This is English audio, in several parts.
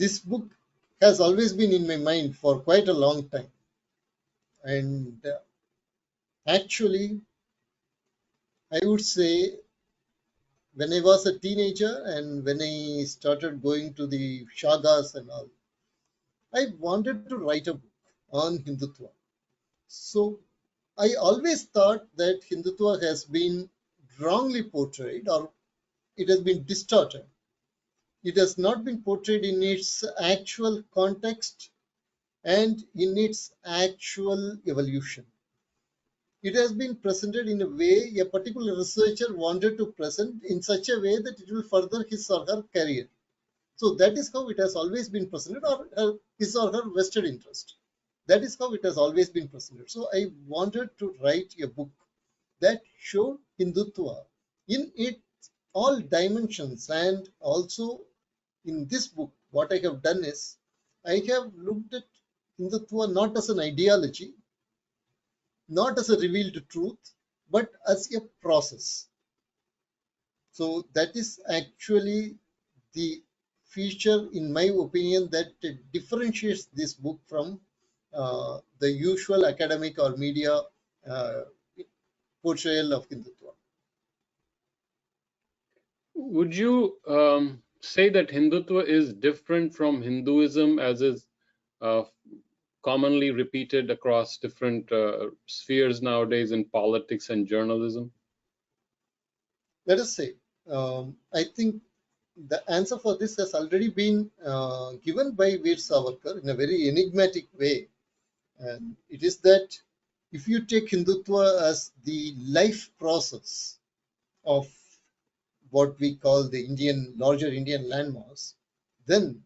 This book has always been in my mind for quite a long time. And actually, I would say when I was a teenager and when I started going to the shagas and all, I wanted to write a book on Hindutva. So I always thought that Hindutva has been wrongly portrayed or it has been distorted. It has not been portrayed in its actual context and in its actual evolution. It has been presented in a way a particular researcher wanted to present in such a way that it will further his or her career. So that is how it has always been presented, or his or her vested interest. That is how it has always been presented. So I wanted to write a book that showed Hindutva in its all dimensions. And also in this book, what I have done is I have looked at Hindutva not as an ideology, not as a revealed truth, but as a process. So that is actually the feature, in my opinion, that differentiates this book from the usual academic or media portrayal of Hindutva. Would you say that Hindutva is different from Hinduism as is commonly repeated across different spheres nowadays in politics and journalism? Let us say, I think the answer for this has already been given by Veer Savarkar in a very enigmatic way. And it is that if you take Hindutva as the life process of what we call the larger Indian landmass, then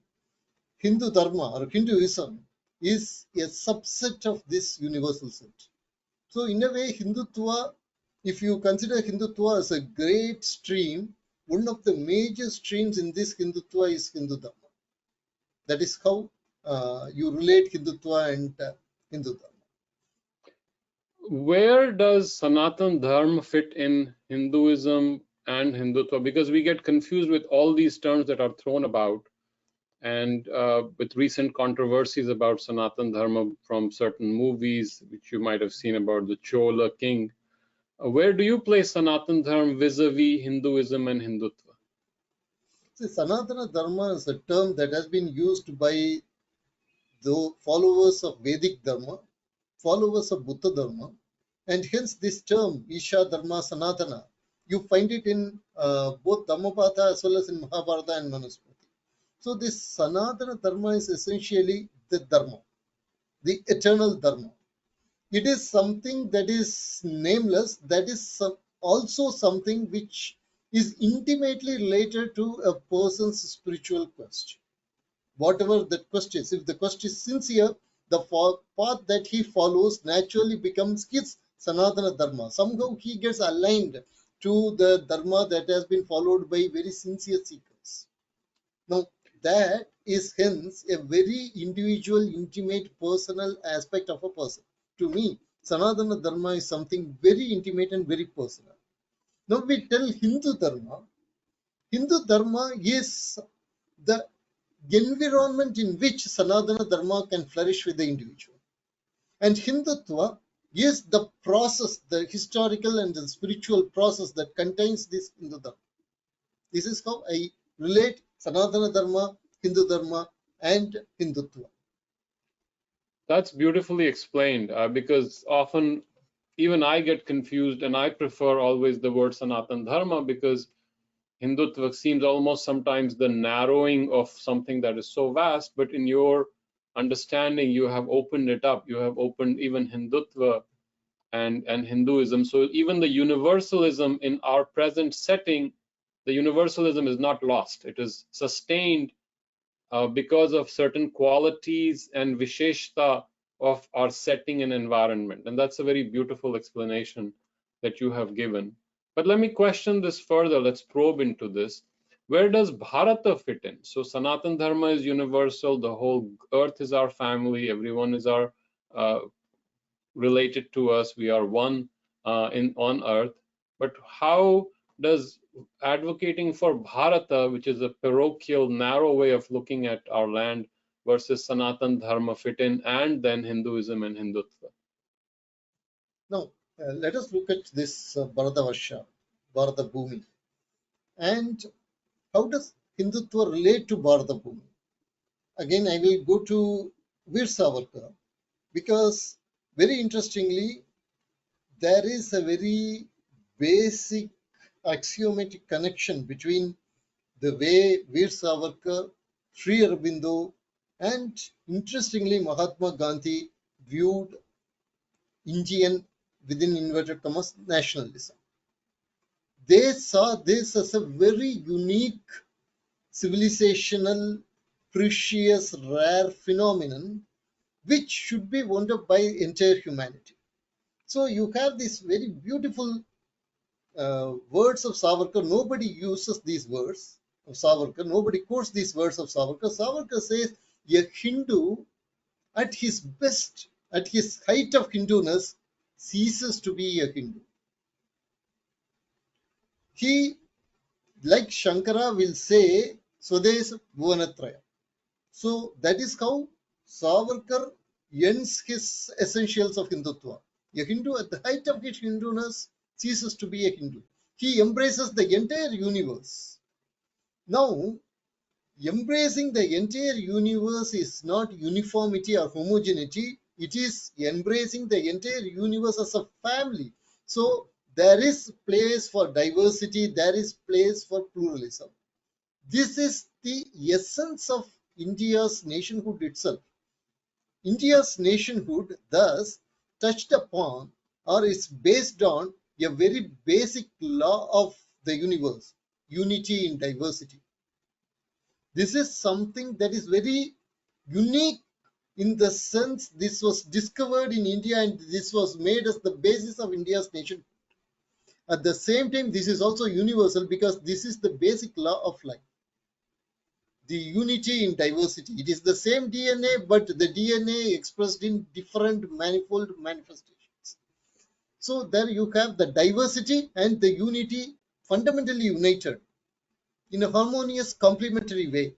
Hindu Dharma or Hinduism is a subset of this universal set. So in a way, Hindutva, if you consider Hindutva as a great stream, one of the major streams in this Hindutva is Hindu Dharma. That is how you relate Hindutva and Hindu Dharma. Where does Sanatan Dharma fit in Hinduism and Hindutva? Because we get confused with all these terms that are thrown about, and with recent controversies about Sanatan Dharma from certain movies, which you might have seen about the Chola king. Where do you place Sanatan Dharma vis-a-vis Hinduism and Hindutva? See, Sanatana Dharma is a term that has been used by the followers of Vedic Dharma, followers of Buddha Dharma, and hence this term, Isha Dharma Sanatana, you find it in both Dhammapada as well as in Mahabharata and Manusmriti. So this Sanatana Dharma is essentially the Dharma, the eternal Dharma. It is something that is nameless, that is also something which is intimately related to a person's spiritual quest. Whatever that quest is, if the quest is sincere, the path that he follows naturally becomes his Sanatana Dharma. Somehow he gets aligned to the Dharma that has been followed by very sincere seekers. Now, that is hence a very individual, intimate, personal aspect of a person. To me, Sanatana Dharma is something very intimate and very personal. Now we tell Hindu Dharma. Hindu Dharma is the environment in which Sanatana Dharma can flourish with the individual. And Hindutva is the process, the historical and the spiritual process that contains this Hindu Dharma. This is how I relate Sanatana Dharma, Hindu Dharma, and Hindutva. That's beautifully explained, because often even I get confused, and I prefer always the word Sanatan Dharma because Hindutva seems almost sometimes the narrowing of something that is so vast, but in your understanding, you have opened it up. You have opened even Hindutva and Hinduism. So even the universalism in our present setting, the universalism is not lost. It is sustained because of certain qualities and visheshta of our setting and environment. And that's a very beautiful explanation that you have given. But let me question this further. Let's probe into this. Where does Bharata fit in? So Sanatan Dharma is universal. The whole earth is our family. Everyone is our related to us. We are one on earth. But how does advocating for Bharata, which is a parochial, narrow way of looking at our land, versus Sanatan Dharma fit in, and then Hinduism and Hindutva? Now, let us look at this Bharatavarsha, Bharata Bhumi. And how does Hindutva relate to Bharata Bhumi? Again, I will go to Veer Savarkar because, very interestingly, there is a very basic axiomatic connection between the way Veer Savarkar, Sri Aurobindo, and interestingly Mahatma Gandhi viewed Indian, within inverted commas, nationalism. They saw this as a very unique, civilizational, precious, rare phenomenon which should be wondered by entire humanity. So you have these very beautiful words of Savarkar. Nobody uses these words of Savarkar. Nobody quotes these words of Savarkar. Savarkar says a Hindu at his best, at his height of Hinduness, ceases to be a Hindu. He, like Shankara, will say, Swades Bhuvanatraya. So that is how Savarkar ends his essentials of Hindutva. A Hindu at the height of his Hinduness ceases to be a Hindu. He embraces the entire universe. Now, embracing the entire universe is not uniformity or homogeneity. It is embracing the entire universe as a family. So there is place for diversity. There is place for pluralism. This is the essence of India's nationhood itself. India's nationhood thus touched upon or is based on a very basic law of the universe, unity in diversity. This is something that is very unique in the sense this was discovered in India and this was made as the basis of India's nation. At the same time, this is also universal because this is the basic law of life. The unity in diversity. It is the same DNA, but the DNA expressed in different manifold manifestations. So there you have the diversity and the unity fundamentally united in a harmonious complementary way.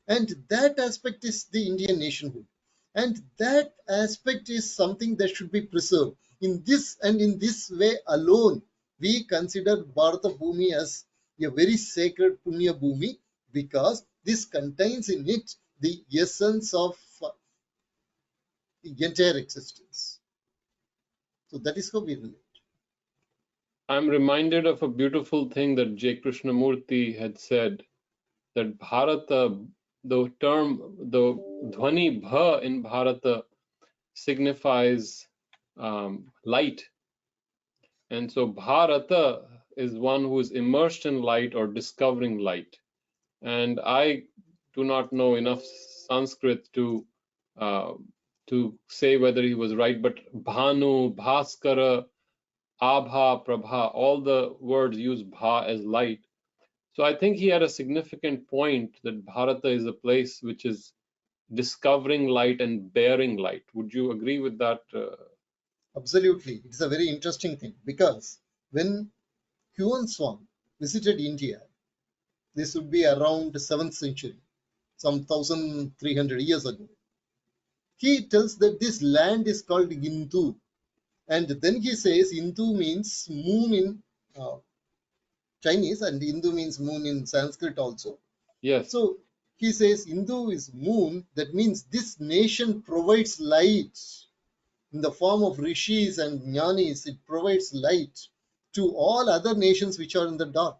And that aspect is the Indian nationhood. And that aspect is something that should be preserved. In this and in this way alone, we consider Bharata Bhumi as a very sacred Punya Bhumi because this contains in it the essence of the entire existence. So that is how we relate. I'm reminded of a beautiful thing that J. Krishnamurti had said, that Bharata, the term, the Dhvani Bha in Bharata signifies light. And so Bharata is one who is immersed in light or discovering light. And I do not know enough Sanskrit to say whether he was right, but Bhanu, Bhaskara, Abha, Prabha, all the words use Bha as light. So I think he had a significant point that Bharata is a place which is discovering light and bearing light. Would you agree with that? Absolutely. It's a very interesting thing because when Huan Swan visited India, this would be around the 7th century, some 1300 years ago. He tells that this land is called Indu. And then he says Indu means moon in Chinese and Indu means moon in Sanskrit also. Yes. So he says Indu is moon. That means this nation provides light in the form of rishis and jnanis. It provides light to all other nations which are in the dark.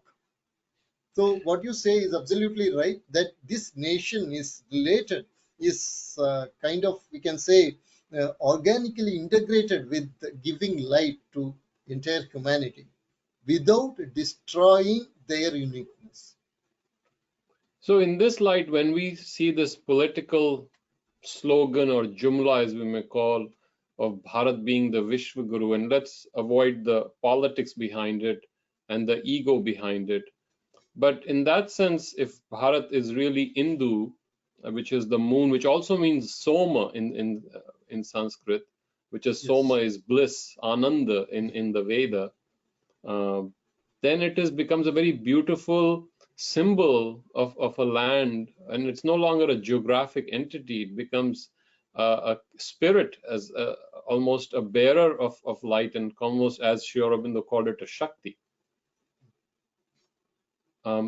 So what you say is absolutely right, that this nation is related, is kind of, we can say, organically integrated with giving light to entire humanity without destroying their uniqueness. So in this light, when we see this political slogan or jumla, as we may call, of Bharat being the Vishwa Guru, and let's avoid the politics behind it and the ego behind it. But in that sense, if Bharat is really Indu, which is the moon, which also means Soma in Sanskrit, which is Soma is bliss, Ananda in the Veda. then it becomes a very beautiful symbol of a land, and it's no longer a geographic entity. It becomes a spirit, as almost a bearer of light, and almost, as Sri Aurobindo called it, a Shakti.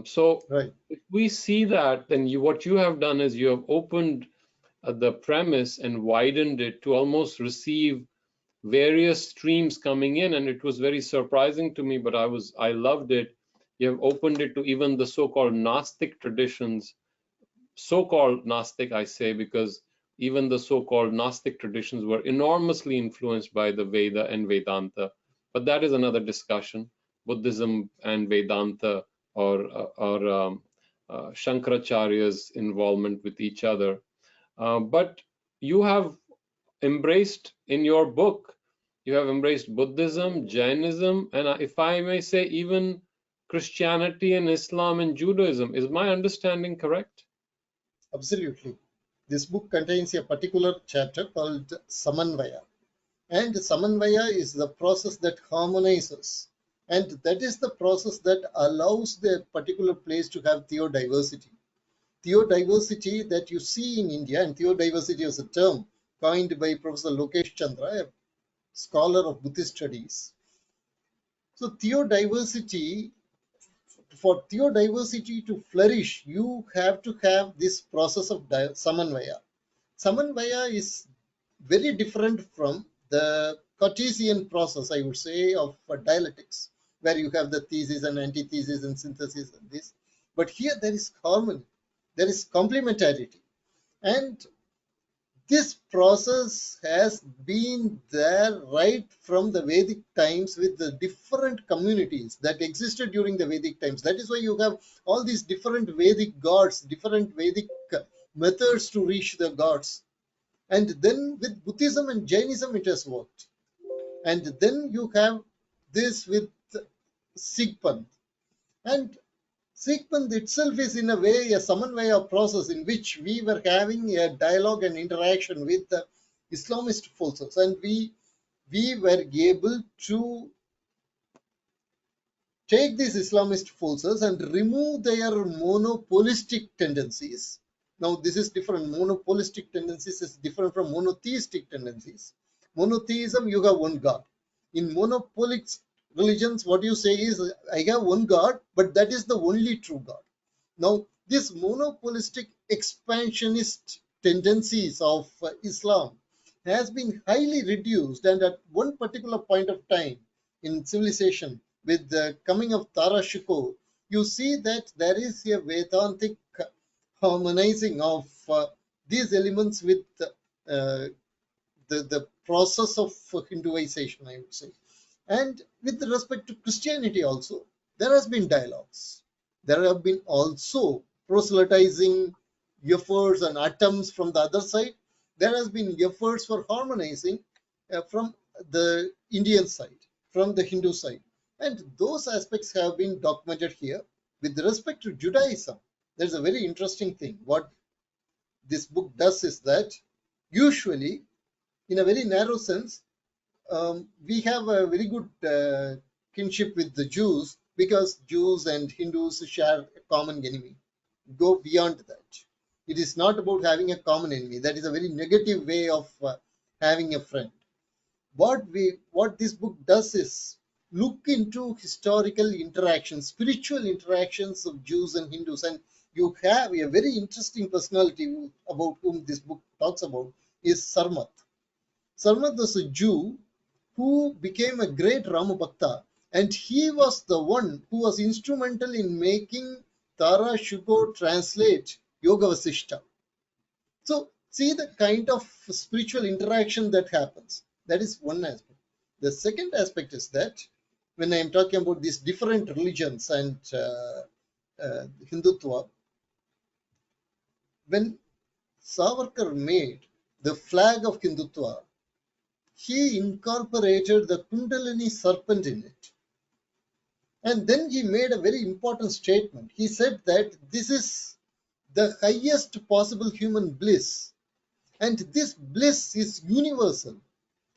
So Right. if we see that, then what you have done is you have opened the premise and widened it to almost receive various streams coming in, and it was very surprising to me, but I loved it. You have opened it to even the so-called Gnostic traditions. So-called Gnostic, I say, because even the so-called Gnostic traditions were enormously influenced by the Veda and Vedanta. But that is another discussion. Buddhism and Vedanta, or Shankaracharya's involvement with each other. But you have embraced in your book, you have embraced Buddhism, Jainism, and if I may say, even Christianity and Islam and Judaism. Is my understanding correct? Absolutely. This book contains a particular chapter called Samanvaya. And Samanvaya is the process that harmonizes. And that is the process that allows the particular place to have theodiversity. Theodiversity that you see in India, and theodiversity is a term coined by Professor Lokesh Chandra, a scholar of Buddhist studies. So theodiversity, for theodiversity to flourish, you have to have this process of Samanvaya. Samanvaya is very different from the Cartesian process, I would say, of dialectics, where you have the thesis and antithesis and synthesis and this. But here there is harmony, there is complementarity. And this process has been there right from the Vedic times with the different communities that existed during the Vedic times. That is why you have all these different Vedic gods, different Vedic methods to reach the gods. And then with Buddhism and Jainism, it has worked. And then you have this with Sikh-Panth. And Sikh-Panth itself is in a way a Samanvaya process in which we were having a dialogue and interaction with the Islamist forces. And we were able to take these Islamist forces and remove their monopolistic tendencies. Now, this is different. Monopolistic tendencies is different from monotheistic tendencies. Monotheism, you have one God. In monopolic religions, what you say is, I have one God, but that is the only true God. Now, this monopolistic expansionist tendencies of Islam has been highly reduced, and at one particular point of time in civilization, with the coming of Tara Shikoh, you see that there is a Vedantic harmonizing of these elements with the process of Hinduization, I would say. And with respect to Christianity also, there has been dialogues. There have been also proselytizing efforts and attempts from the other side. There has been efforts for harmonizing from the Indian side, from the Hindu side. And those aspects have been documented here. With respect to Judaism, there's a very interesting thing. What this book does is that usually, in a very narrow sense, we have a very good kinship with the Jews because Jews and Hindus share a common enemy. Go beyond that. It is not about having a common enemy. That is a very negative way of having a friend. What this book does is look into historical interactions, spiritual interactions of Jews and Hindus, and you have a very interesting personality about whom this book talks about is Sarmat. Sarmat was a Jew who became a great Rama Bhakta, and he was the one who was instrumental in making Tara Shikoh translate Yoga Vasishta. So see the kind of spiritual interaction that happens. That is one aspect. The second aspect is that when I am talking about these different religions and Hindutva, when Savarkar made the flag of Hindutva, he incorporated the Kundalini serpent in it. And then he made a very important statement. He said that this is the highest possible human bliss. And this bliss is universal.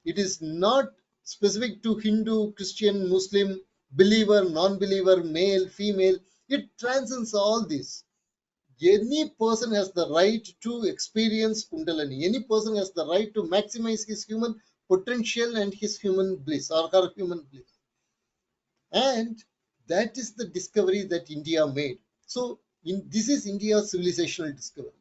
It is not specific to Hindu, Christian, Muslim, believer, non-believer, male, female. It transcends all this. Any person has the right to experience Kundalini. Any person has the right to maximize his human potential and his human bliss or her human bliss. And that is the discovery that India made. So this is India's civilizational discovery.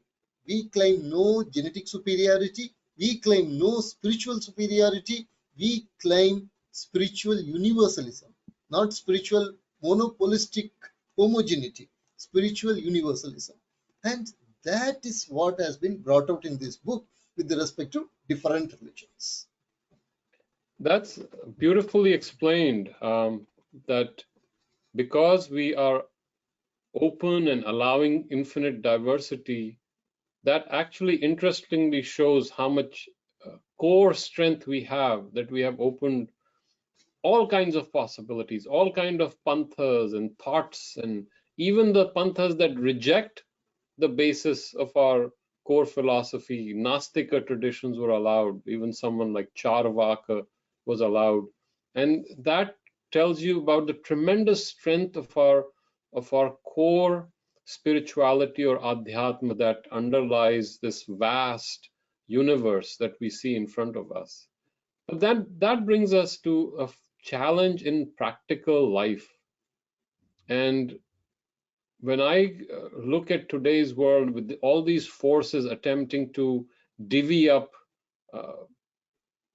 We claim no genetic superiority. We claim no spiritual superiority. We claim spiritual universalism, not spiritual monopolistic homogeneity, spiritual universalism. And that is what has been brought out in this book with respect to different religions. That's beautifully explained, that because we are open and allowing infinite diversity, that actually interestingly shows how much core strength we have, that we have opened all kinds of possibilities, all kind of panthas and thoughts, and even the panthas that reject the basis of our core philosophy. Nastika traditions were allowed. Even someone like Charvaka was allowed. And that tells you about the tremendous strength of our core spirituality or adhyatma that underlies this vast universe that we see in front of us. But that brings us to a challenge in practical life. And when I look at today's world with all these forces attempting to divvy up uh,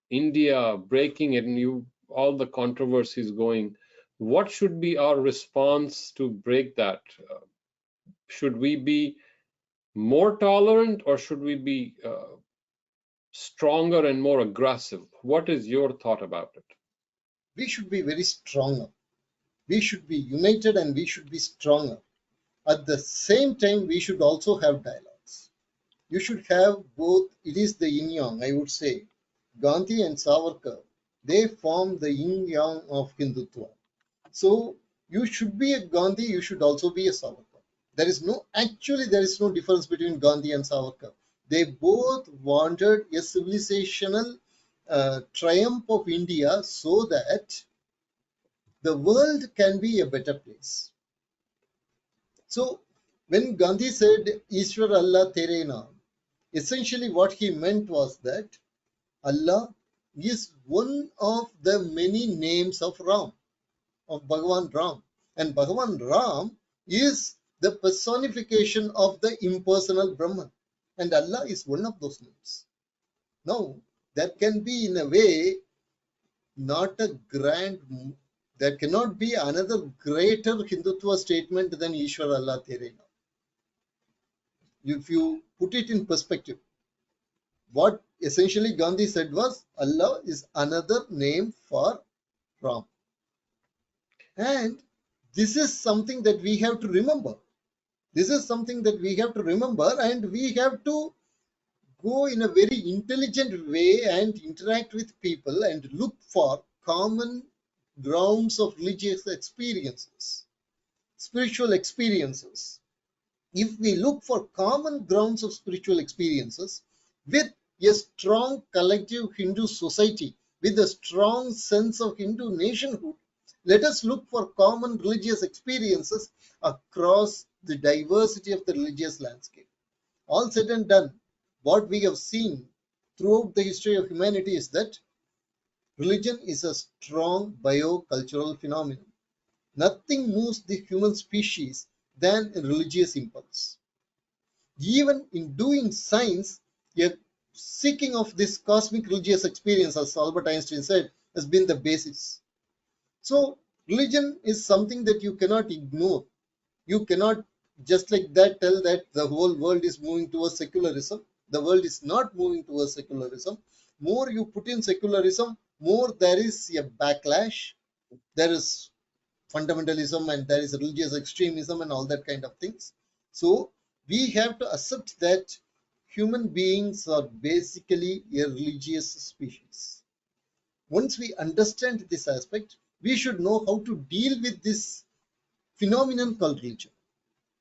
India, breaking it, and all the controversies going, what should be our response to break that? Should we be more tolerant, or should we be stronger and more aggressive? What is your thought about it? We should be very stronger. We should be united and we should be stronger. At the same time, we should also have dialogues. You should have both. It is the yin yang, I would say. Gandhi and Savarkar, they form the yin yang of Hindutva. So you should be a Gandhi, you should also be a Savarkar. There is no difference between Gandhi and Savarkar. They both wanted a civilizational triumph of India so that the world can be a better place. So when Gandhi said Ishwar Allah Tere Naam, essentially what he meant was that Allah is one of the many names of Ram, of Bhagavan Ram. And Bhagavan Ram is the personification of the impersonal Brahman. And Allah is one of those names. Now, that can be in a way not a grand, there cannot be another greater Hindutva statement than Ishwar Allah Tere Naam. If you put it in perspective, what essentially Gandhi said was Allah is another name for Ram. And this is something that we have to remember. This is something that we have to remember, and we have to go in a very intelligent way and interact with people and look for common grounds of religious experiences, spiritual experiences. If we look for common grounds of spiritual experiences with a strong collective Hindu society, with a strong sense of Hindu nationhood, let us look for common religious experiences across the diversity of the religious landscape. All said and done, what we have seen throughout the history of humanity is that religion is a strong biocultural phenomenon. Nothing moves the human species than a religious impulse. Even in doing science, a seeking of this cosmic religious experience, as Albert Einstein said, has been the basis. So religion is something that you cannot ignore. You cannot just like that tell that the whole world is moving towards secularism. The world is not moving towards secularism. More you put in secularism, more there is a backlash. There is fundamentalism and there is religious extremism and all that kind of things. So we have to accept that human beings are basically a religious species. Once we understand this aspect, we should know how to deal with this phenomenon called religion.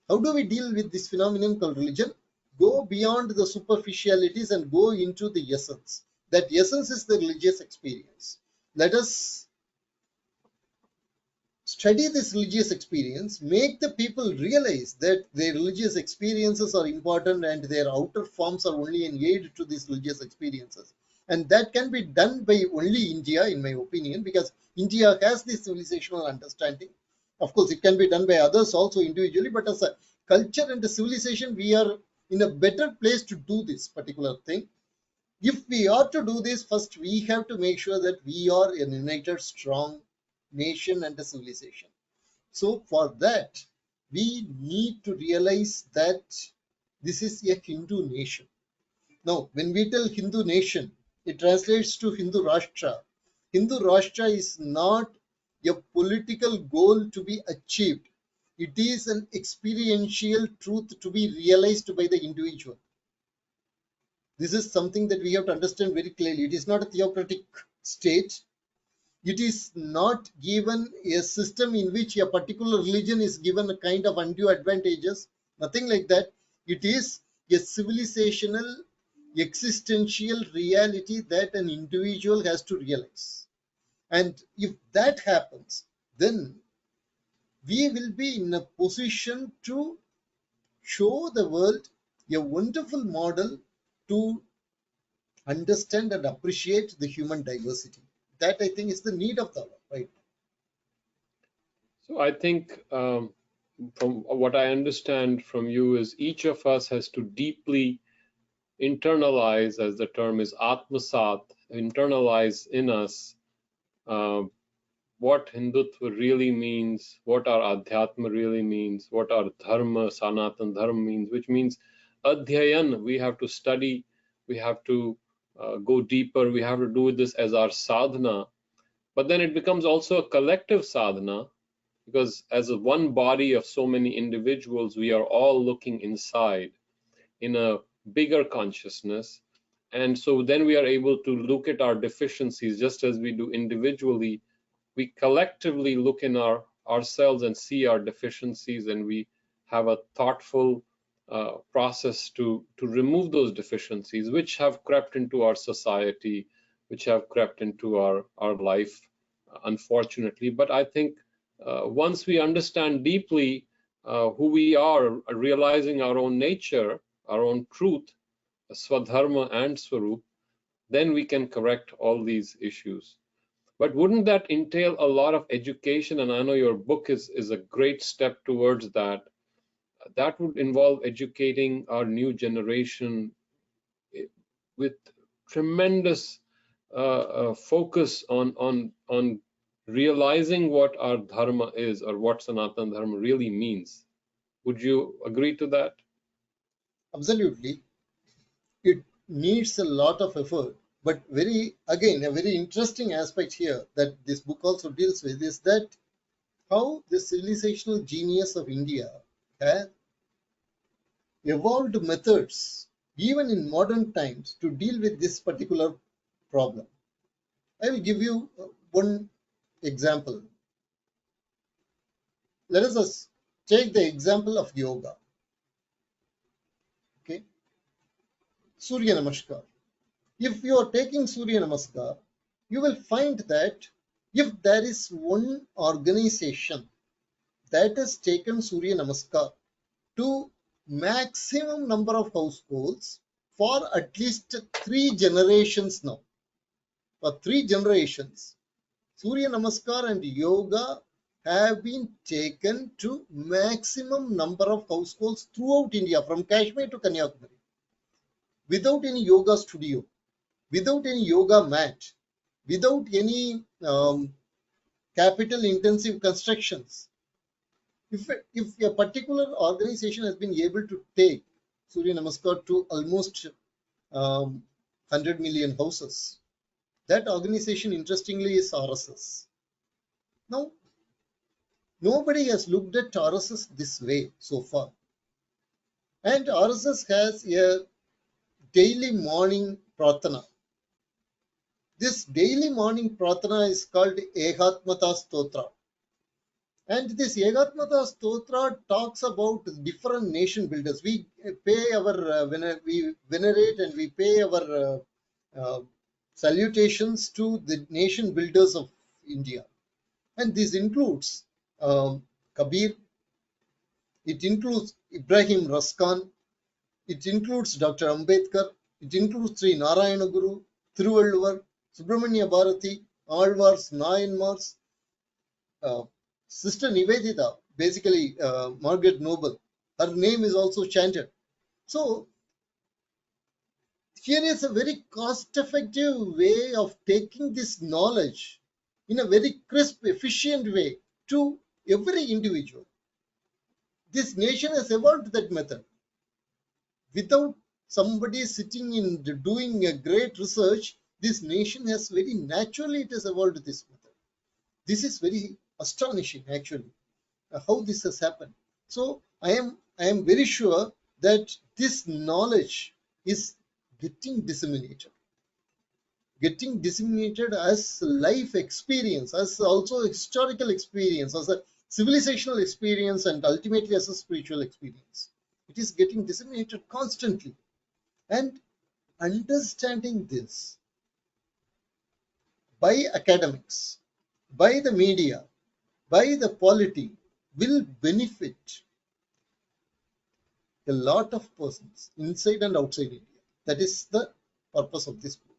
How do we deal with this phenomenon called religion? Go beyond the superficialities and go into the essence. That essence is the religious experience. Let us study this religious experience, make the people realize that their religious experiences are important and their outer forms are only an aid to these religious experiences. And that can be done by only India, in my opinion, because India has this civilizational understanding. Of course, it can be done by others also individually, but as a culture and a civilization, we are in a better place to do this particular thing. If we are to do this, first we have to make sure that we are a united, strong nation and a civilization. So for that, we need to realize that this is a Hindu nation. Now, when we tell Hindu nation, it translates to Hindu Rashtra. Hindu Rashtra is not a political goal to be achieved. It is an experiential truth to be realized by the individual. This is something that we have to understand very clearly. It is not a theocratic state. It is not given a system in which a particular religion is given a kind of undue advantages. Nothing like that. It is a civilizational, existential reality that an individual has to realize. And if that happens, then we will be in a position to show the world a wonderful model to understand and appreciate the human diversity. That I think is the need of the hour, right? So I think from what I understand from you is each of us has to deeply internalize, as the term is atmasat, internalize in us what Hindutva really means, what our Adhyatma really means, what our Dharma, Sanatan Dharma means, which means Adhyayan, we have to study, we have to go deeper, we have to do this as our sadhana. But then it becomes also a collective sadhana, because as a one body of so many individuals, we are all looking inside in a bigger consciousness. And so then we are able to look at our deficiencies just as we do individually. We collectively look in ourselves and see our deficiencies, and we have a thoughtful process to remove those deficiencies which have crept into our society, which have crept into our life, unfortunately. But I think once we understand deeply who we are, realizing our own nature, our own truth, Swadharma and Swarup, then we can correct all these issues. But wouldn't that entail a lot of education? And I know your book is a great step towards that. That would involve educating our new generation with tremendous focus on realizing what our dharma is, or what Sanatan Dharma really means. Would you agree to that? Absolutely. It needs a lot of effort. But again, a very interesting aspect here that this book also deals with is that how the civilizational genius of India has evolved methods, even in modern times, to deal with this particular problem. I will give you one example. Let us just take the example of yoga. Okay, Surya Namaskar. If you are taking Surya Namaskar, you will find that if there is one organization that has taken Surya Namaskar to maximum number of households for at least 3 generations now, for 3 generations, Surya Namaskar and yoga have been taken to maximum number of households throughout India, from Kashmir to Kanyakumari, without any yoga studio, without any yoga mat, without any capital intensive constructions. If a particular organization has been able to take Surya Namaskar to almost 100 million houses, that organization, interestingly, is RSS. Now, nobody has looked at RSS this way so far. And RSS has a daily morning pratana. This daily morning pratana is called Egatmata Stotra. And this Egatmata Stotra talks about different nation builders. We pay our, we venerate and we pay our salutations to the nation builders of India. And this includes Kabir, it includes Ibrahim Raskan, it includes Dr. Ambedkar, it includes Sri Narayana Guru, Thiruvalluvar, Subramanya Bharati, Alvars, Nayanmars, uh, Sister Nivedita, basically Margaret Noble. Her name is also chanted. So here is a very cost-effective way of taking this knowledge in a very crisp, efficient way to every individual. This nation has evolved that method. Without somebody sitting in doing a great research, this nation has very naturally it has evolved this method. This is very astonishing actually, how this has happened. So I am very sure that this knowledge is getting disseminated as life experience, as also historical experience, as a civilizational experience, and ultimately as a spiritual experience. It is getting disseminated constantly. And understanding this by academics, by the media, by the polity will benefit a lot of persons inside and outside India. That is the purpose of this book.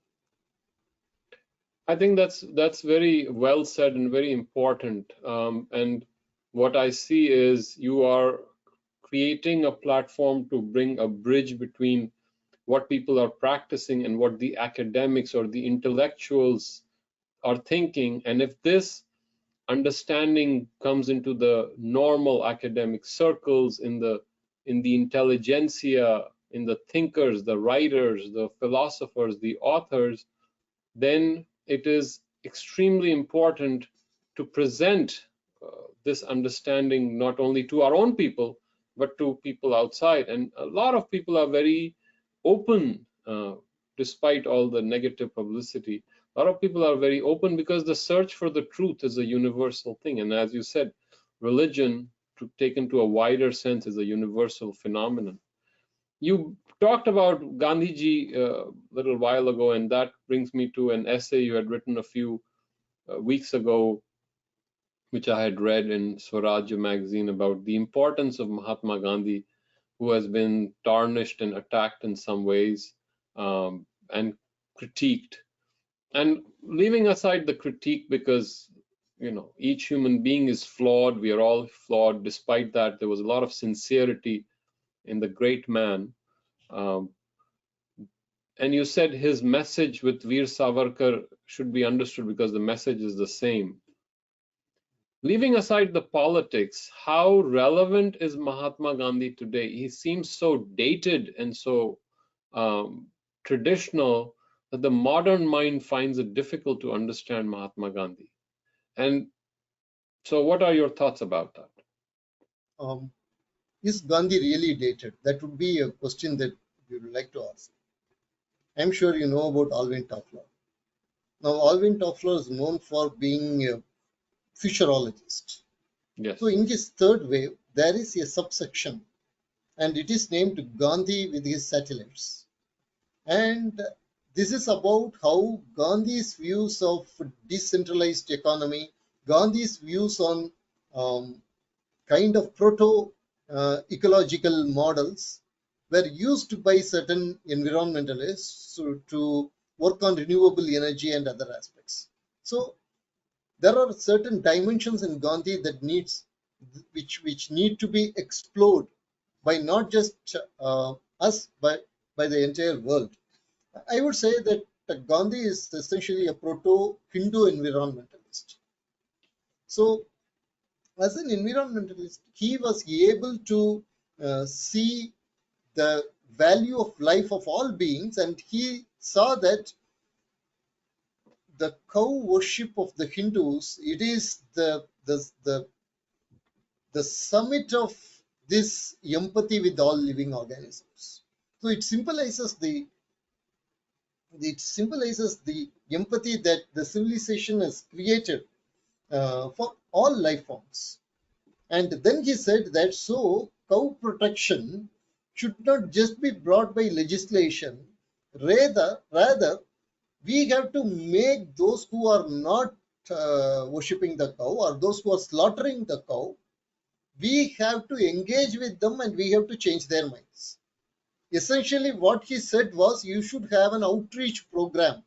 I think that's very well said and very important. And what I see is you are creating a platform to bring a bridge between what people are practicing and what the academics or the intellectuals are thinking. And if this understanding comes into the normal academic circles, in the intelligentsia, in the thinkers, the writers, the philosophers, the authors, then it is extremely important to present this understanding not only to our own people, but to people outside. And a lot of people are very open, despite all the negative publicity. A lot of people are very open because the search for the truth is a universal thing. And as you said, religion, taken to a wider sense, is a universal phenomenon. You talked about Gandhiji a little while ago, and that brings me to an essay you had written a few weeks ago, which I had read in Swarajya magazine, about the importance of Mahatma Gandhi, who has been tarnished and attacked in some ways, and critiqued. And leaving aside the critique, because each human being is flawed, we are all flawed. Despite that, there was a lot of sincerity in the great man. And you said his message with Veer Savarkar should be understood because the message is the same. Leaving aside the politics, how relevant is Mahatma Gandhi today? He seems so dated and so traditional that the modern mind finds it difficult to understand Mahatma Gandhi. And so what are your thoughts about that? Is Gandhi really dated? That would be a question that we would like to ask. I'm sure you know about Alvin Toffler. Now, Alvin Toffler is known for being a futurologist. Yes. So, in his third wave, there is a subsection, and it is named Gandhi with his satellites. And this is about how Gandhi's views of decentralized economy, Gandhi's views on kind of proto-ecological models were used by certain environmentalists to work on renewable energy and other aspects. So there are certain dimensions in Gandhi that which need to be explored by not just us, but by the entire world. I would say that Gandhi is essentially a proto-Hindu environmentalist. So as an environmentalist, he was able to see the value of life of all beings, and he saw that the cow worship of the Hindus, it is the summit of this empathy with all living organisms. So it symbolizes the empathy that the civilization has created for all life forms. And then he said that so cow protection should not just be brought by legislation. Rather, we have to make those who are not worshipping the cow or those who are slaughtering the cow, we have to engage with them and we have to change their minds. Essentially, what he said was you should have an outreach program,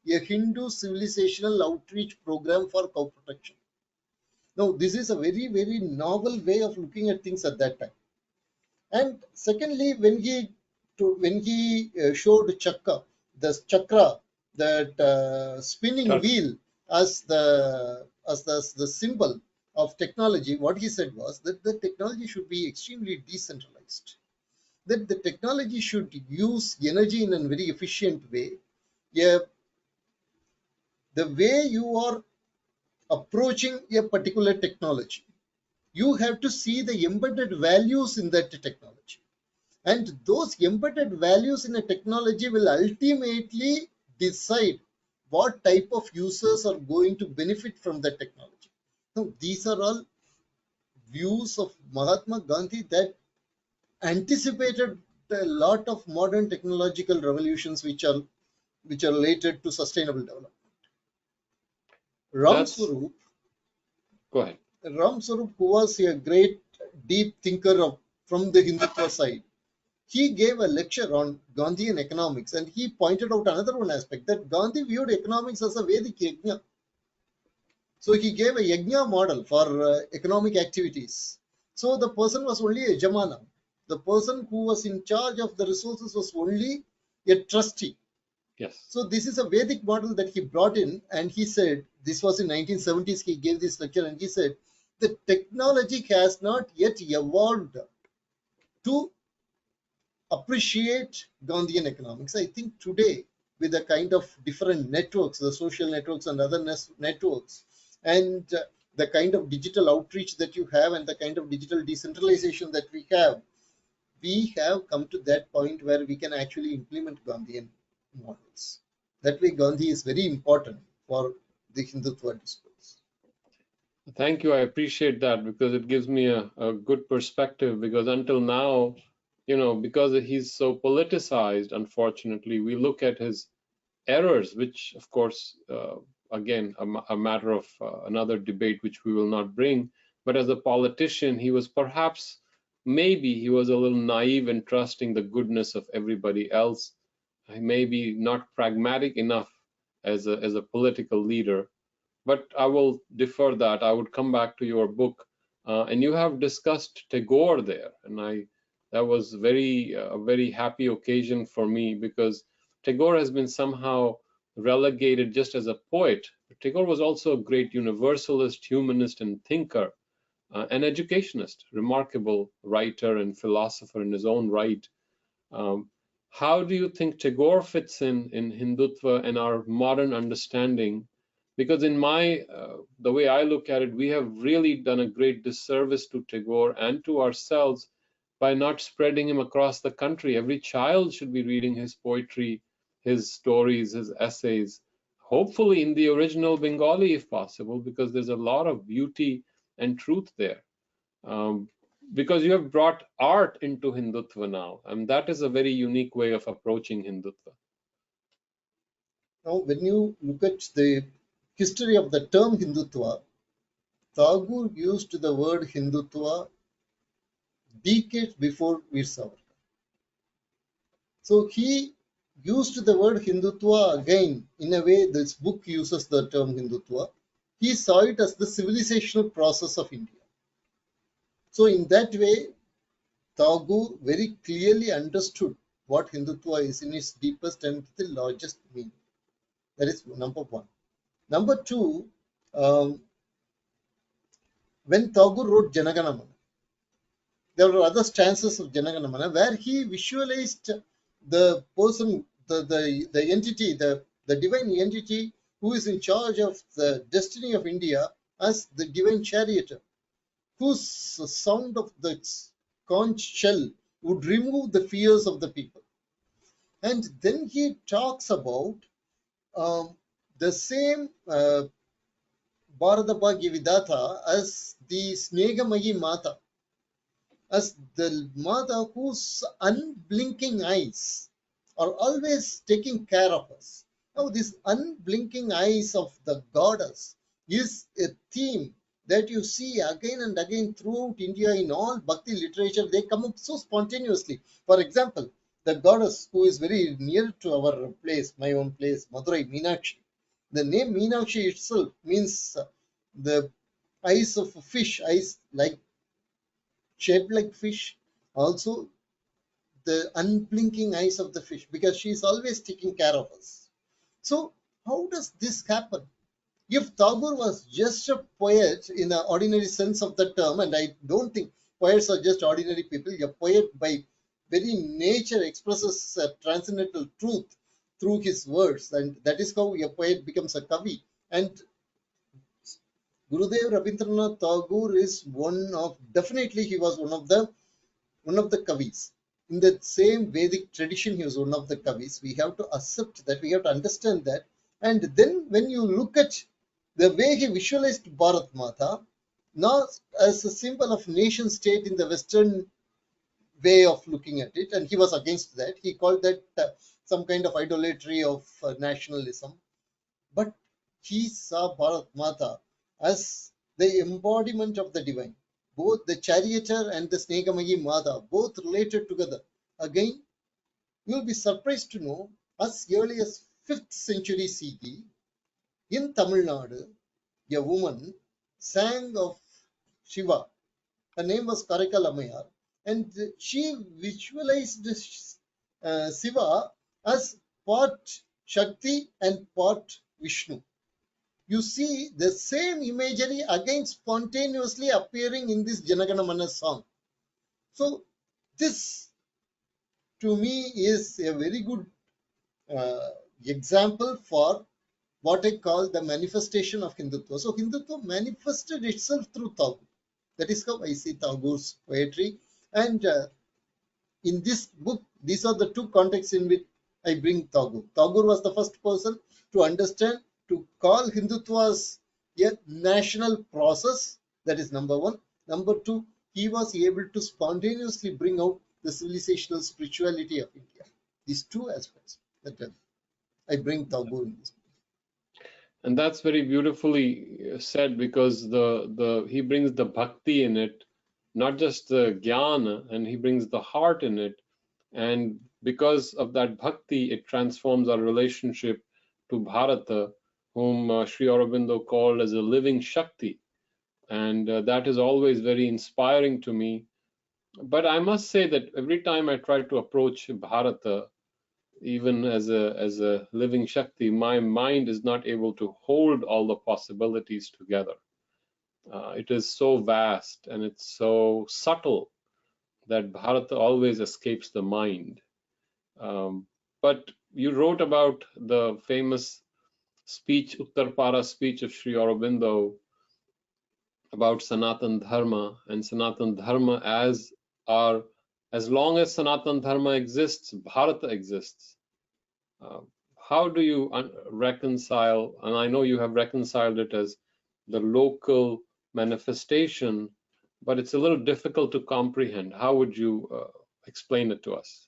a Hindu civilizational outreach program for cow protection. Now, this is a very, very novel way of looking at things at that time. And secondly, when he showed the chakra, that spinning Correct. wheel as the symbol of technology, what he said was that the technology should be extremely decentralized. That the technology should use energy in a very efficient way. Yeah, the way you are approaching a particular technology, you have to see the embedded values in that technology. And those embedded values in a technology will ultimately decide what type of users are going to benefit from the technology. Now, these are all views of Mahatma Gandhi that anticipated a lot of modern technological revolutions which are related to sustainable development. Ram That's Swarup, Go ahead. Ram Swarup, who was a great deep thinker from the Hindutva side, he gave a lecture on Gandhian economics and he pointed out another one aspect that Gandhi viewed economics as a Vedic yajna. So he gave a yajna model for economic activities. So the person was only a jamana. The person who was in charge of the resources was only a trustee. Yes. So this is a Vedic model that he brought in, and he said, this was in 1970s, he gave this lecture and he said, the technology has not yet evolved to appreciate Gandhian economics. I think today, with the kind of different networks, the social networks and other networks, and the kind of digital outreach that you have and the kind of digital decentralization that we have come to that point where we can actually implement Gandhian models. That way, Gandhi is very important for the Hindutva discourse. Thank you. I appreciate that because it gives me a good perspective. Because until now, because he's so politicized, unfortunately, we look at his errors, which, of course, again, a matter of another debate, which we will not bring. But as a politician, he was perhaps, maybe he was a little naive in trusting the goodness of everybody else. Maybe not pragmatic enough as a political leader. But I will defer that. I would come back to your book, and you have discussed Tagore there, and that was a very happy occasion for me because Tagore has been somehow relegated just as a poet. But Tagore was also a great universalist, humanist, and thinker, an educationist, remarkable writer and philosopher in his own right. Um, how do you think Tagore fits in Hindutva and our modern understanding? Because in the way I look at it, we have really done a great disservice to Tagore and to ourselves by not spreading him across the country. Every child should be reading his poetry, his stories, his essays, hopefully in the original Bengali if possible, because there's a lot of beauty and truth there. Because you have brought art into Hindutva now, and that is a very unique way of approaching Hindutva. Now, when you look at the history of the term Hindutva, Tagore used the word Hindutva decades before Veer Savarkar. So he used the word Hindutva again in a way this book uses the term Hindutva. He saw it as the civilizational process of India. So in that way, Tagore very clearly understood what Hindutva is in its deepest and the largest meaning. That is number one. Number two, when Tagore wrote Janaganamana, there were other stanzas of Janaganamana where he visualized the person, the entity, the divine entity who is in charge of the destiny of India as the divine charioteer, whose sound of the conch shell would remove the fears of the people. And then he talks about the same Bharadabhagya Vidata as the Snegamayi Mata, as the mother whose unblinking eyes are always taking care of us. Now, these unblinking eyes of the goddess is a theme that you see again and again throughout India in all Bhakti literature. They come up so spontaneously. For example, the goddess who is very near to our place, my own place, Madurai, Meenakshi. The name Meenakshi itself means the eyes of a fish, eyes like shaped like fish. Also, the unblinking eyes of the fish, because she is always taking care of us. So, how does this happen? If Tagore was just a poet in the ordinary sense of the term, and I don't think poets are just ordinary people, a poet by very nature expresses a transcendental truth through his words, and that is how a poet becomes a kavi. And Gurudev Rabindranath Tagore is definitely he was one of the kavis. In the same Vedic tradition, he was one of the kavis. We have to accept that, we have to understand that. And then when you look at the way he visualized Bharat Mata, not as a symbol of nation state in the Western way of looking at it, and he was against that. He called that some kind of idolatry of nationalism. But he saw Bharat Mata as the embodiment of the divine. Both the charioteer and the Snegamayi Mata, both related together. Again, you will be surprised to know, as early as 5th century CE, in Tamil Nadu, a woman sang of Shiva. Her name was Karaikal Ammayar, and she visualized Shiva as part Shakti and part Vishnu. You see the same imagery again spontaneously appearing in this Janagana Mana song. So this to me is a very good uh, example for what I call the manifestation of Hindutva. So Hindutva manifested itself through Tagore. That is how I see Tagore's poetry. And in this book, these are the two contexts in which I bring Tagore. Tagore was the first person to understand, to call Hindutva as a national process. That is number one. Number two, he was able to spontaneously bring out the civilizational spirituality of India. These two aspects that I bring Tagore in this book. And that's very beautifully said, because the he brings the bhakti in it, not just the jnana, and he brings the heart in it. And because of that bhakti, it transforms our relationship to Bharata, whom Sri Aurobindo called as a living Shakti. And that is always very inspiring to me. But I must say that every time I try to approach Bharata, even as a living Shakti, my mind is not able to hold all the possibilities together. It is so vast and it's so subtle that Bharata always escapes the mind. But you wrote about the famous speech, Uttarpara speech of Sri Aurobindo about Sanatan Dharma, and Sanatan Dharma as long as Sanatan Dharma exists, Bharata exists. How do you reconcile, and I know you have reconciled it as the local manifestation, but it's a little difficult to comprehend. How would you explain it to us?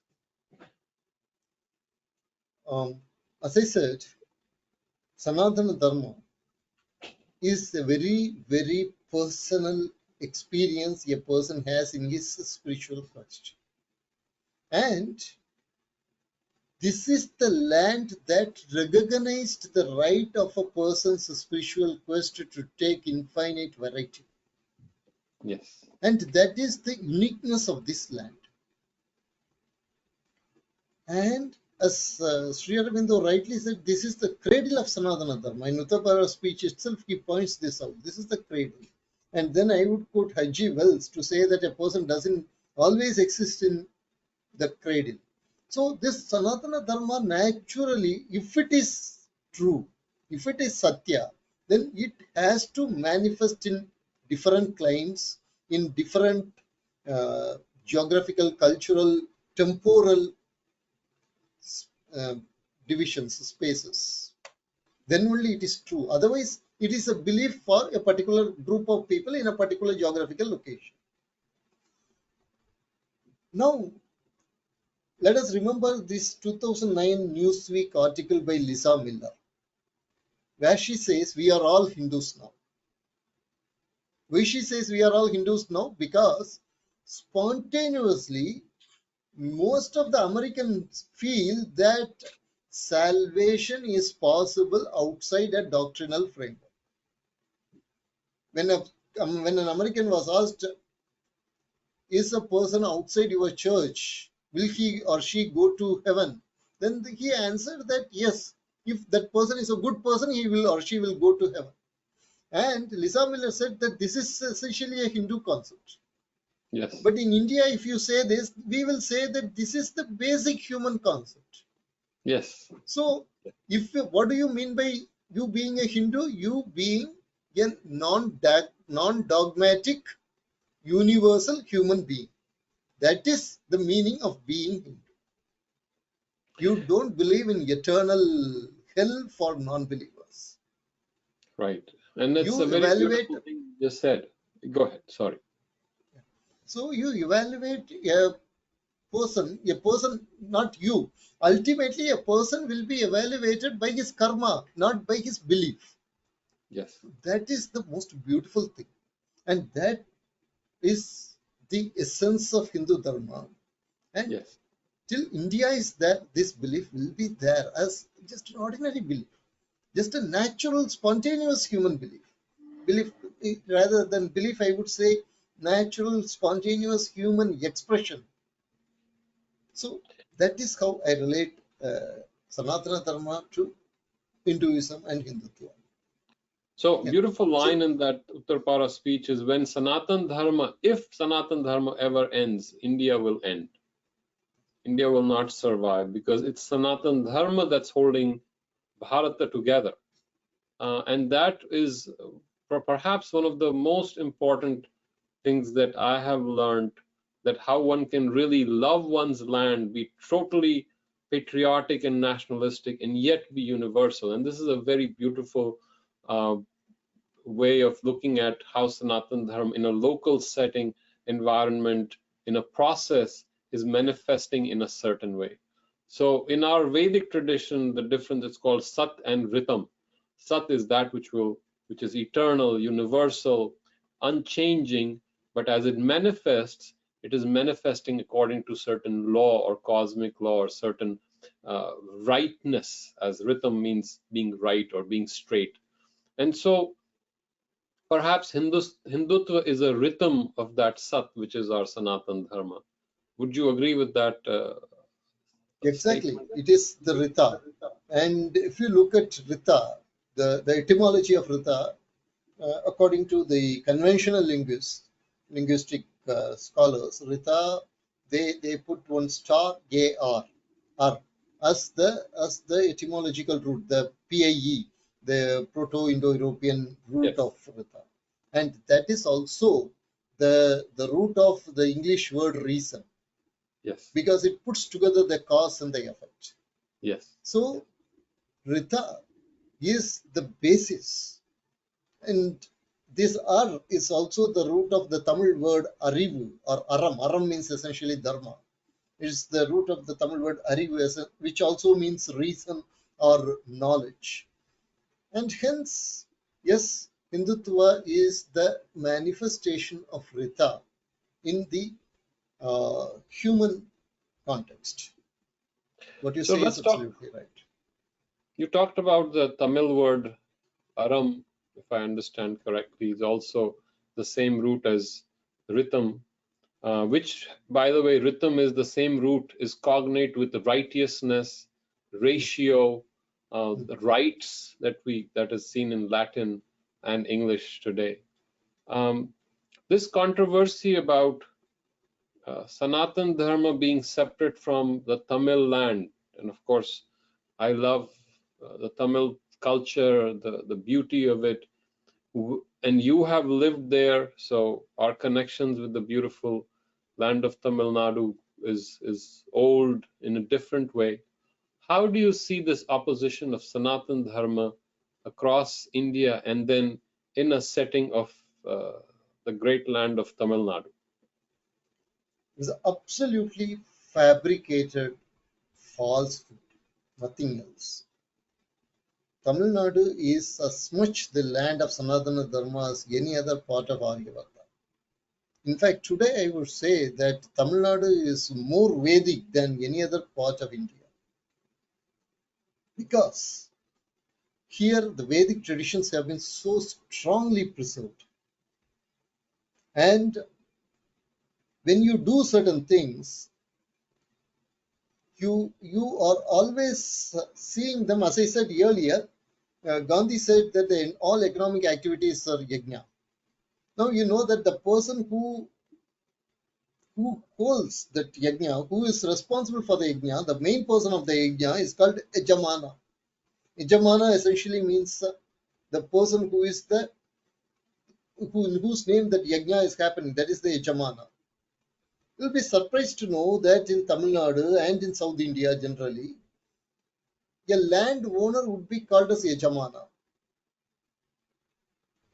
As I said, Sanatana Dharma is a very, very personal experience a person has in his spiritual quest. And this is the land that recognized the right of a person's spiritual quest to take infinite variety. Yes. And that is the uniqueness of this land. And as Sri Aravindo rightly said, this is the cradle of Sanatana Dharma. In Uttarpara speech itself, he points this out. This is the cradle. And then I would quote Haji Wells to say that a person doesn't always exist in the cradle. So this Sanatana Dharma naturally, if it is true, if it is Satya, then it has to manifest in different climes, in different geographical, cultural, temporal uh, divisions, spaces. Then only it is true. Otherwise, it is a belief for a particular group of people in a particular geographical location. Now, let us remember this 2009 Newsweek article by Lisa Miller. where she says we are all Hindus now. Why she says we are all Hindus now? Because spontaneously, most of the Americans feel that salvation is possible outside a doctrinal framework. When, when an American was asked, is a person outside your church, will he or she go to heaven? Then he answered that yes, if that person is a good person, he will or she will go to heaven. And Lisa Miller said that this is essentially a Hindu concept. Yes. But in India, if you say this, we will say that this is the basic human concept. Yes. So, if what do you mean by you being a Hindu? You being a non-dogmatic, universal human being. That is the meaning of being Hindu. You don't believe in eternal hell for non-believers. Right. And it's You a very evaluate. beautiful thing you just said. Go ahead. Sorry. So you evaluate a person, not you. Ultimately, a person will be evaluated by his karma, not by his belief. Yes. That is the most beautiful thing. And that is the essence of Hindu Dharma. And Yes. till India is there, this belief will be there as just an ordinary belief, just a natural, spontaneous human belief. Belief, rather than belief, I would say natural, spontaneous human expression. So that is how I relate Sanatana Dharma to Hinduism and Hindutva. So Yeah. beautiful So line in that Uttarpara speech is when Sanatan Dharma, if Sanatan Dharma ever ends, India will end. India will not survive because it's Sanatan Dharma that's holding Bharata together. And that is perhaps one of the most important things that I have learned, that how one can really love one's land, be totally patriotic and nationalistic, and yet be universal. And this is a very beautiful uh, way of looking at how Sanatan Dharma in a local setting, environment, in a process is manifesting in a certain way. So in our Vedic tradition, the difference is called Sat and Ritam. Sat is that which is eternal, universal, unchanging, but as it manifests, it is manifesting according to certain law or cosmic law or certain rightness, as Ritam means being right or being straight. And so perhaps Hindutva is a rhythm of that Sat, which is our Sanatan Dharma. Would you agree with that exactly, statement? it is the Rita. And if you look at Rita, the etymology of Rita, according to the conventional linguistic scholars, Rita, they put one star AR as the etymological root, the PIE, the Proto-Indo-European root Yes, of Rita, and that is also the root of the English word reason, yes, because it puts together the cause and the effect. yes, So Rita is the basis. And this R is also the root of the Tamil word Arivu or Aram. Aram means essentially Dharma. It's the root of the Tamil word Arivu, which also means reason or knowledge. And hence, yes, Hindutva is the manifestation of Rita in the human context. What you So say is let's talk. absolutely right. You talked about the Tamil word Aram, if I understand correctly, is also the same root as rhythm, which, by the way, rhythm is the same root, is cognate with the righteousness, ratio, the rights that is seen in Latin and English today. Um, this controversy about Sanatan Dharma being separate from the Tamil land, and of course, I love the Tamil culture, the beauty of it, and you have lived there, so our connections with the beautiful land of Tamil Nadu is old in a different way. How do you see this opposition of Sanatan Dharma across India and then in a setting of the great land of Tamil Nadu? It's absolutely fabricated falsehood, nothing else. Tamil Nadu is as much the land of Sanatana Dharma as any other part of Aryavata. In fact, today I would say that Tamil Nadu is more Vedic than any other part of India because here the Vedic traditions have been so strongly preserved. And when you do certain things, you are always seeing them. As I said earlier, Gandhi said that in all economic activities are yajna. Now you know that the person who holds that yajna, who is responsible for the yajna, the main person of the yajna is called Ejamana. Ejamana essentially means the person who is in whose name that yajna is happening. That is the Ejamana. You'll be surprised to know that in Tamil Nadu and in South India generally, a landowner would be called as Yajamana.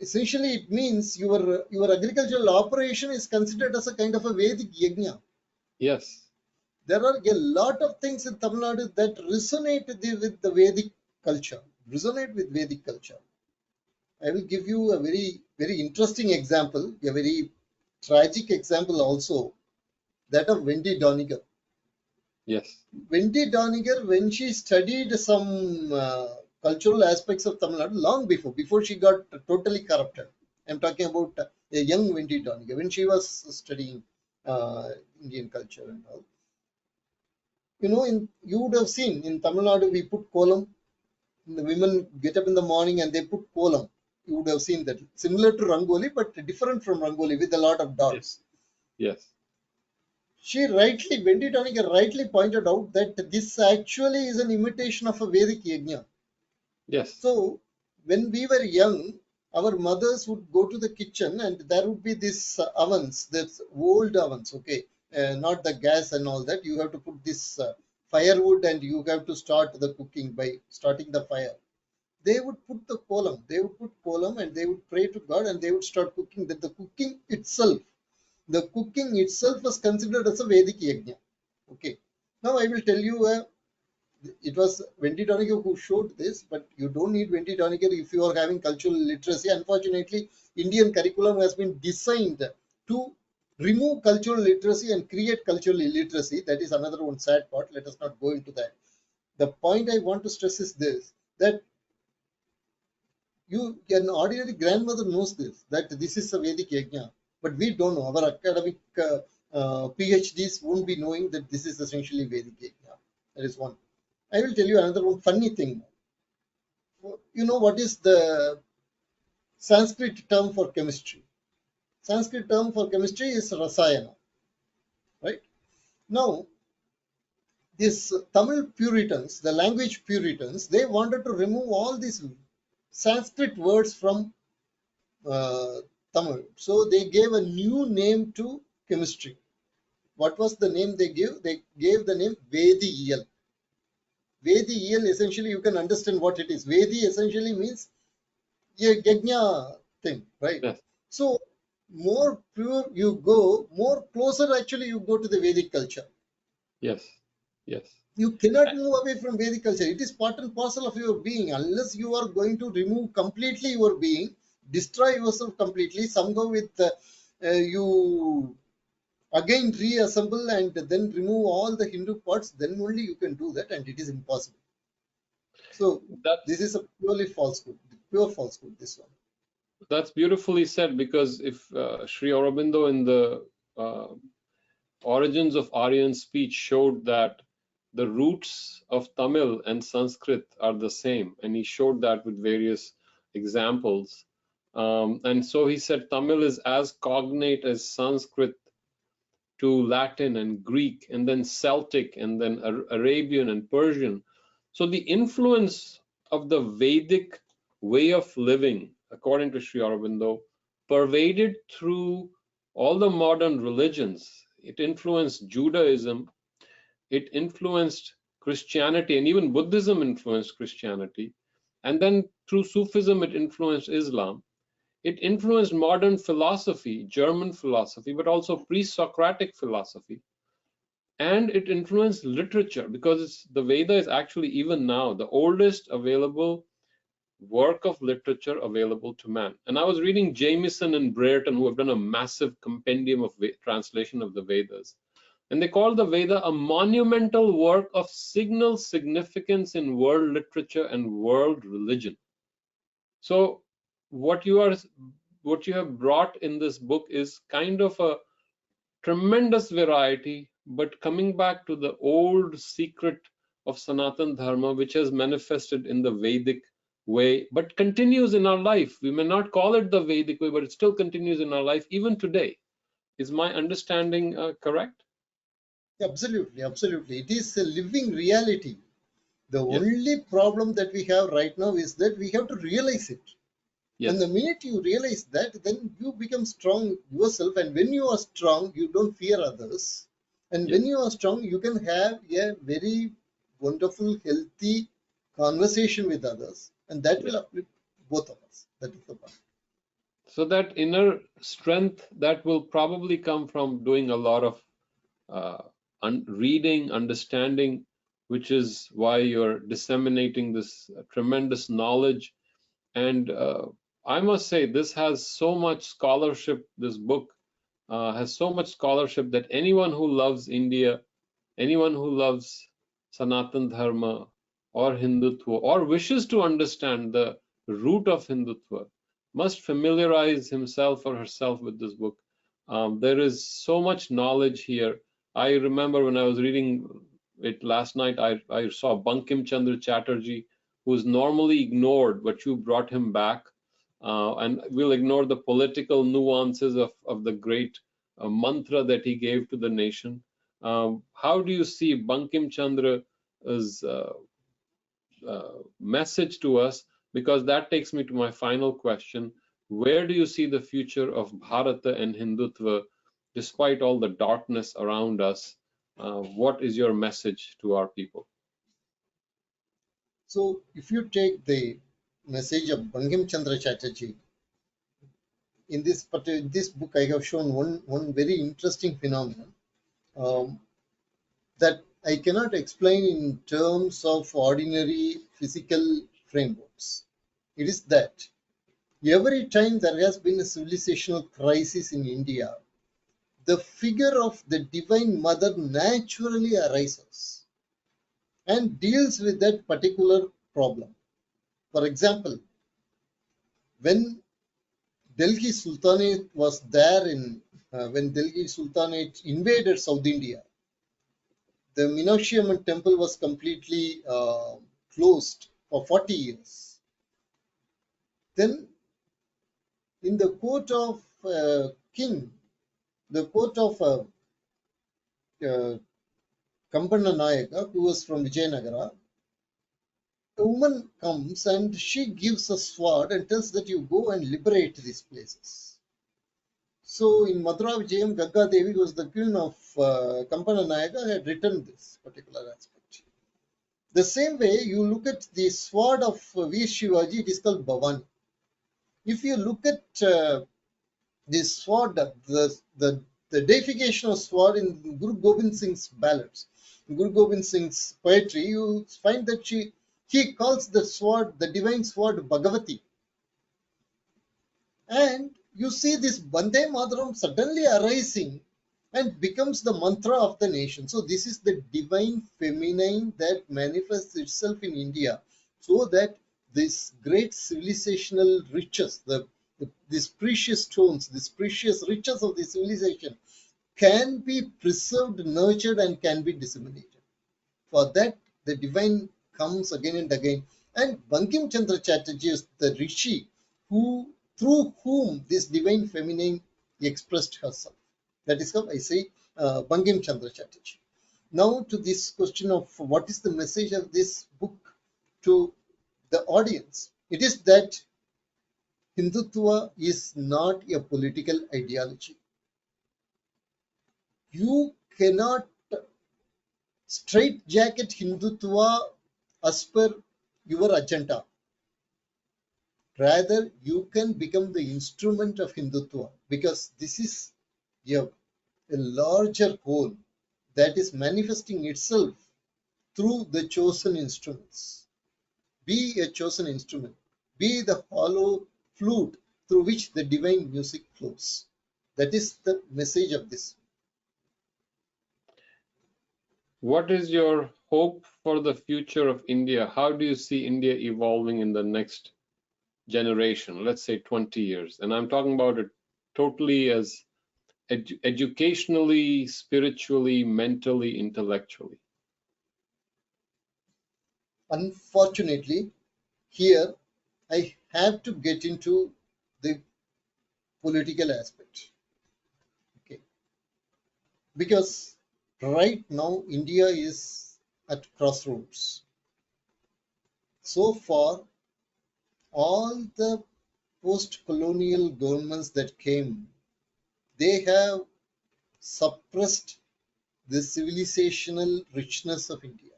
Essentially, it means your agricultural operation is considered as a kind of a Vedic yajna. Yes. There are a lot of things in Tamil Nadu that resonate with the Vedic culture, resonate with Vedic culture. I will give you a very, very interesting example, a very tragic example also, that of Wendy Doniger. Yes. Wendy Doniger, when she studied some cultural aspects of Tamil Nadu long before she got totally corrupted. I'm talking about a young Wendy Doniger, when she was studying Indian culture and all. You know, you would have seen in Tamil Nadu, we put kolam. The women get up in the morning and they put kolam. You would have seen that. Similar to Rangoli, but different from Rangoli with a lot of dots. Yes. Wendy Doniger rightly pointed out that this actually is an imitation of a Vedic yajna. Yes. So when we were young, our mothers would go to the kitchen and there would be these ovens, this old ovens, okay, not the gas and all that. You have to put this firewood and you have to start the cooking by starting the fire. They would put the kolam, and they would pray to God and they would start cooking. That the cooking itself was considered as a Vedic yajna. Okay. Now I will tell you it was Wendy Doniger who showed this, but you don't need Wendy Doniger if you are having cultural literacy. Unfortunately, Indian curriculum has been designed to remove cultural literacy and create cultural illiteracy. That is another one sad part. Let us not go into that. The point I want to stress is this, that an ordinary grandmother knows this, that this is a Vedic yajna, but we don't know. Our academic PhDs won't be knowing that this is essentially Vedic yajna. That is one. I will tell you another one funny thing. You know what is the Sanskrit term for chemistry? Sanskrit term for chemistry is rasayana, right? Now, these Tamil Puritans, the language Puritans, they wanted to remove all these Sanskrit words from Tamil. So they gave a new name to chemistry. What was the name they gave? They gave the name Vediyal. Vediyal, essentially, you can understand what it is. Vedi essentially means yajna thing, right? Yes. So more pure you go, more closer actually you go to the Vedic culture. Yes. Yes. You cannot move away from Vedic culture. It is part and parcel of your being. Unless you are going to remove completely your being, destroy yourself completely, somehow with you again reassemble and then remove all the Hindu parts, then only you can do that, and it is impossible. So this is a purely falsehood, pure falsehood, this one. That's beautifully said, because if Sri Aurobindo in the Origins of Aryan Speech showed that the roots of Tamil and Sanskrit are the same, and he showed that with various examples. And so he said Tamil is as cognate as Sanskrit to Latin and Greek, and then Celtic, and then Arabian and Persian. So the influence of the Vedic way of living, according to Sri Aurobindo, pervaded through all the modern religions. It influenced Judaism, it influenced Christianity, and even Buddhism influenced Christianity. And then through Sufism, it influenced Islam. It influenced modern philosophy, German philosophy, but also pre-Socratic philosophy. And it influenced literature, because the Veda is actually, even now, the oldest available work of literature available to man. And I was reading Jameson and Brereton, who have done a massive compendium of translation of the Vedas. And they call the Veda a monumental work of signal significance in world literature and world religion. So what you have brought in this book is kind of a tremendous variety, but coming back to the old secret of Sanatan Dharma, which has manifested in the Vedic way, but continues in our life. We may not call it the Vedic way, but it still continues in our life even today. Is my understanding correct? Absolutely, absolutely. It is a living reality. The Yes, only problem that we have right now is that we have to realize it. And the yes, minute you realize that, then you become strong yourself. And when you are strong, you don't fear others. And when yes, you are strong, you can have a very wonderful, healthy conversation with others. And that yes. will uplift both of us. That is the point. So that inner strength that will probably come from doing a lot of uh, reading, understanding, which is why you're disseminating this tremendous knowledge. And I must say, this has so much scholarship. This book has so much scholarship that anyone who loves India, anyone who loves Sanatan Dharma or Hindutva, or wishes to understand the root of Hindutva, must familiarize himself or herself with this book. There is so much knowledge here. I remember when I was reading it last night, I saw Bankim Chandra Chatterjee, who's normally ignored, but you brought him back. And we'll ignore the political nuances of the great mantra that he gave to the nation. How do you see Bankim Chandra's message to us? Because that takes me to my final question. Where do you see the future of Bharata and Hindutva, despite all the darkness around us? What is your message to our people? So if you take the message of Bankim Chandra Chatterjee, in this book, I have shown one very interesting phenomenon um, that I cannot explain in terms of ordinary physical frameworks. It is that every time there has been a civilizational crisis in India, the figure of the Divine Mother naturally arises and deals with that particular problem. For example, when Delhi Sultanate was there when Delhi Sultanate invaded South India, the Meenakshi Amman temple was completely closed for 40 years. Then, in the court of king, the court of Kampanna Nayaka, who was from Vijayanagara, a woman comes and she gives a sword and tells that you go and liberate these places. So in Madhura Vijayam, Gagga Devi, who was the queen of Kampanna Nayaka, had written this particular aspect. The same way, you look at the sword of V. Shivaji, it is called Bhavani. If you look at the sword, the deification of sword in Guru Gobind Singh's ballads, Guru Gobind Singh's poetry, you find that he calls the sword, the divine sword, Bhagavati. And you see this Bande Mataram suddenly arising and becomes the mantra of the nation. So this is the divine feminine that manifests itself in India, so that this great civilizational riches, these precious stones, these precious riches of the civilization can be preserved, nurtured, and can be disseminated. For that, the divine comes again and again. And Bankim Chandra Chatterjee is the rishi through whom this divine feminine expressed herself. That is how I say Bankim Chandra Chatterjee. Now to this question of what is the message of this book to the audience. It is that Hindutva is not a political ideology. You cannot straitjacket Hindutva as per your agenda. Rather, you can become the instrument of Hindutva, because this is a, a larger whole that is manifesting itself through the chosen instruments. Be a chosen instrument. be the hollow flute through which the divine music flows. That is the message of this. What is your hope for the future of India? How do you see India evolving in the next generation, let's say 20 years? And I'm talking about it totally as educationally, spiritually, mentally, intellectually. Unfortunately, here I have to get into the political aspect. Okay. Because right now India is at crossroads. So far, all the post-colonial governments that came, they have suppressed the civilizational richness of India.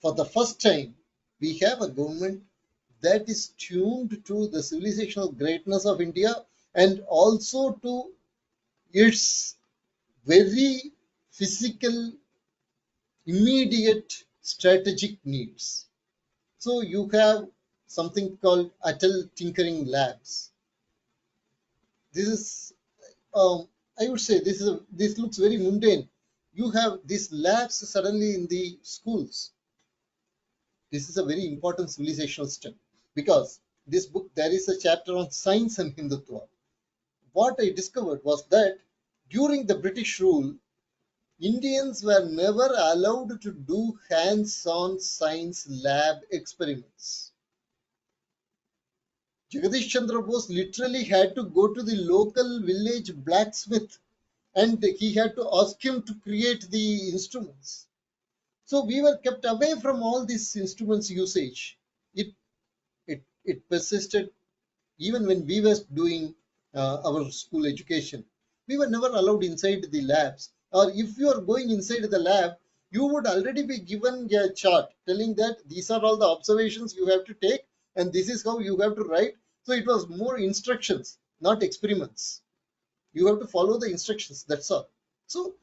For the first time, we have a government that is tuned to the civilizational greatness of India and also to its very physical, immediate strategic needs. So you have something called Atal Tinkering Labs. This is, I would say, this looks very mundane. You have these labs suddenly in the schools. This is a very important civilizational step because this book there is a chapter on science and Hindutva. What I discovered was that during the British rule, Indians were never allowed to do hands-on science lab experiments. Jagadish Chandra Bose literally had to go to the local village blacksmith and he had to ask him to create the instruments. So we were kept away from all these instruments usage. It persisted even when we were doing our school education. We were never allowed inside the labs. Or if you are going inside the lab, you would already be given a chart telling that these are all the observations you have to take and this is how you have to write. So it was more instructions, not experiments. You have to follow the instructions, that's all. So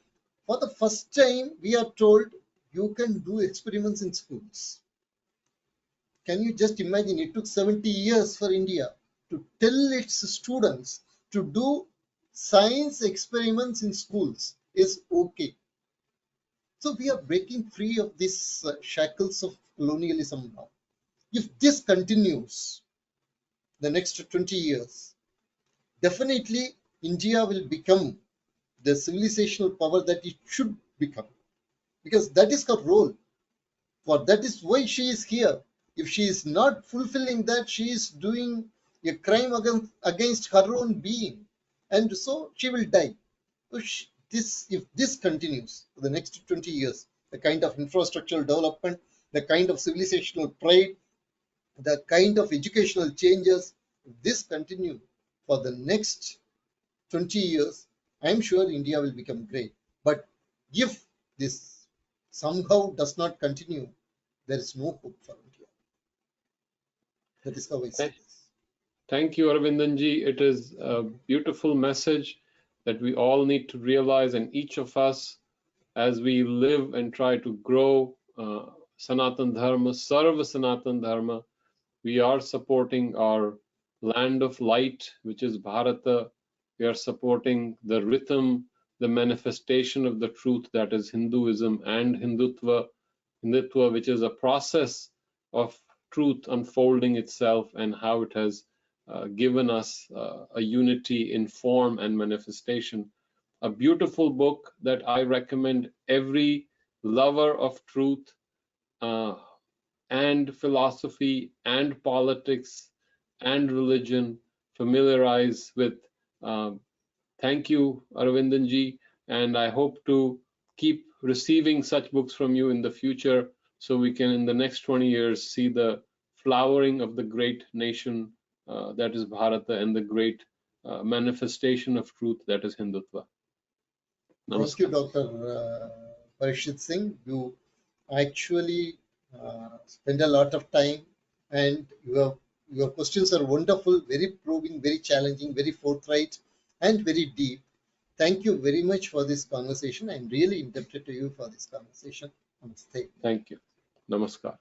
for the first time, we are told you can do experiments in schools. Can you just imagine? It took 70 years for India to tell its students to do science experiments in schools is okay. So we are breaking free of these shackles of colonialism now. If this continues the next 20 years, definitely India will become the civilizational power that it should become because that is her role. For that is why she is here. If she is not fulfilling that, she is doing a crime against her own being. And so she will die. So if this continues for the next 20 years, the kind of infrastructural development, the kind of civilizational pride, the kind of educational changes, if this continue for the next 20 years, I'm sure India will become great. But if this somehow does not continue, there is no hope for India. That is how I see this. Thank you, Aravindan Ji. It is a beautiful message that we all need to realize, and each of us, as we live and try to grow Sanatan Dharma, serve Sanatan Dharma, we are supporting our land of light, which is Bharata. We are supporting the rhythm, the manifestation of the truth that is Hinduism and Hindutva, which is a process of truth unfolding itself and how it has given us a unity in form and manifestation. A beautiful book that I recommend every lover of truth and philosophy and politics and religion familiarize with. Thank you, Aravindan Ji, and I hope to keep receiving such books from you in the future so we can, in the next 20 years, see the flowering of the great nation that is Bharata and the great manifestation of truth that is Hindutva. Thank you, Namaskar. Dr. Pariksith Singh. You actually spend a lot of time and your questions are wonderful, very probing, very challenging, very forthright, and very deep. Thank you very much for this conversation. I'm really indebted to you for this conversation. Namaste. Thank you. Namaskar.